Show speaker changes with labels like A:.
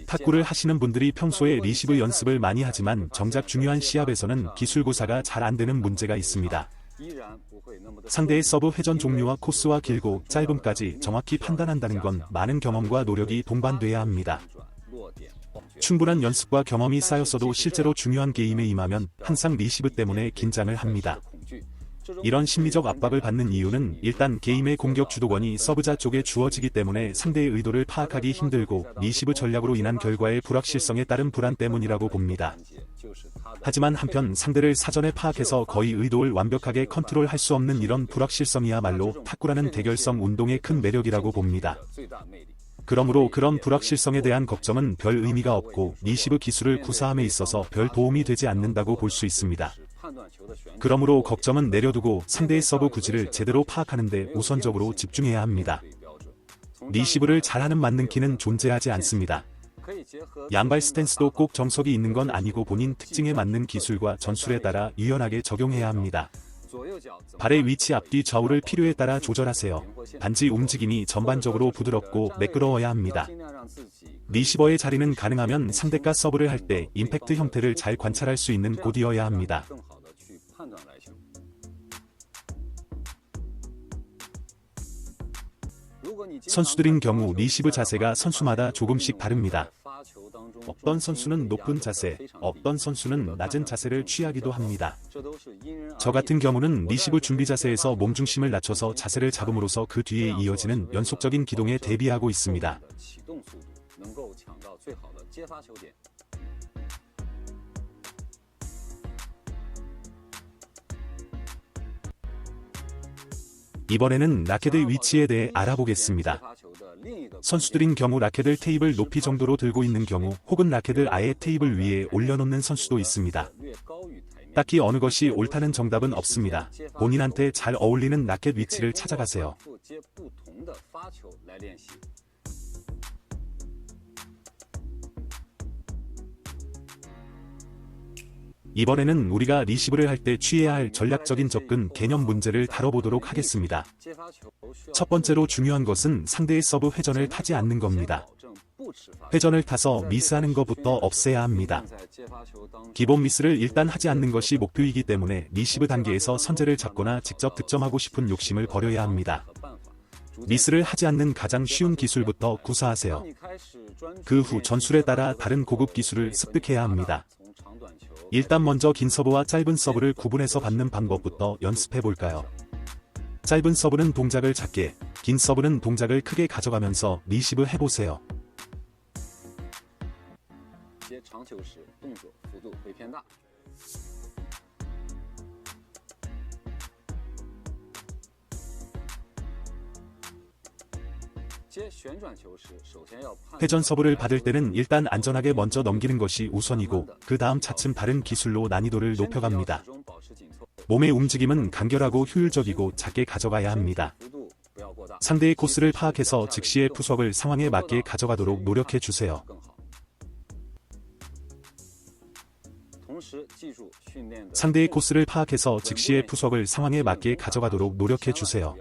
A: 탁구를 하시는 분들이 평소에 리시브 연습을 많이 하지만 정작 중요한 시합에서는 기술 구사가 잘 안 되는 문제가 있습니다. 상대의 서브 회전 종류와 코스와 길고 짧음까지 정확히 판단한다는 건 많은 경험과 노력이 동반돼야 합니다. 충분한 연습과 경험이 쌓였어도 실제로 중요한 게임에 임하면 항상 리시브 때문에 긴장을 합니다. 이런 심리적 압박을 받는 이유는 일단 게임의 공격 주도권이 서브자 쪽에 주어지기 때문에 상대의 의도를 파악하기 힘들고 리시브 전략으로 인한 결과의 불확실성에 따른 불안 때문이라고 봅니다. 하지만 한편 상대를 사전에 파악해서 거의 의도를 완벽하게 컨트롤할 수 없는 이런 불확실성이야말로 탁구라는 대결성 운동의 큰 매력이라고 봅니다. 그러므로 그런 불확실성에 대한 걱정은 별 의미가 없고 리시브 기술을 구사함에 있어서 별 도움이 되지 않는다고 볼 수 있습니다. 그러므로 걱정은 내려두고 상대의 서브 구질을 제대로 파악하는 데 우선적으로 집중해야 합니다. 리시브를 잘하는 맞는 키는 존재하지 않습니다. 양발 스탠스도 꼭 정석이 있는 건 아니고 본인 특징에 맞는 기술과 전술에 따라 유연하게 적용해야 합니다. 발의 위치 앞뒤 좌우를 필요에 따라 조절하세요. 단지 움직임이 전반적으로 부드럽고 매끄러워야 합니다. 리시버의 자리는 가능하면 상대가 서브를 할 때 임팩트 형태를 잘 관찰할 수 있는 곳이어야 합니다. 선수들인 경우 리시브 자세가 선수마다 조금씩 다릅니다. 어떤 선수는 높은 자세, 어떤 선수는 낮은 자세를 취하기도 합니다. 저 같은 경우는 리시브 준비 자세에서 몸중심을 낮춰서 자세를 잡음으로써 그 뒤에 이어지는 연속적인 기동에 대비하고 있습니다. 이번에는 라켓의 위치에 대해 알아보겠습니다. 선수들인 경우 라켓을 테이블 높이 정도로 들고 있는 경우 혹은 라켓을 아예 테이블 위에 올려놓는 선수도 있습니다. 딱히 어느 것이 옳다는 정답은 없습니다. 본인한테 잘 어울리는 라켓 위치를 찾아가세요. 이번에는 우리가 리시브를 할 때 취해야 할 전략적인 접근 개념 문제를 다뤄보도록 하겠습니다. 첫 번째로 중요한 것은 상대의 서브 회전을 타지 않는 겁니다. 회전을 타서 미스하는 것부터 없애야 합니다. 기본 미스를 일단 하지 않는 것이 목표이기 때문에 리시브 단계에서 선제를 잡거나 직접 득점하고 싶은 욕심을 버려야 합니다. 미스를 하지 않는 가장 쉬운 기술부터 구사하세요. 그 후 전술에 따라 다른 고급 기술을 습득해야 합니다. 일단 먼저 긴 서브와 짧은 서브를 구분해서 받는 방법부터 연습해 볼까요? 짧은 서브는 동작을 작게, 긴 서브는 동작을 크게 가져가면서 리시브 해보세요. 회전 서브를 받을 때는 일단 안전하게 먼저 넘기는 것이 우선이고 그 다음 차츰 다른 기술로 난이도를 높여갑니다. 몸의 움직임은 간결하고 효율적이고 작게 가져가야 합니다. 상대의 코스를 파악해서 즉시의 푸석을 상황에 맞게 가져가도록 노력해 주세요. 상대의 코스를 파악해서 즉시의 푸석을 상황에 맞게 가져가도록 노력해 주세요.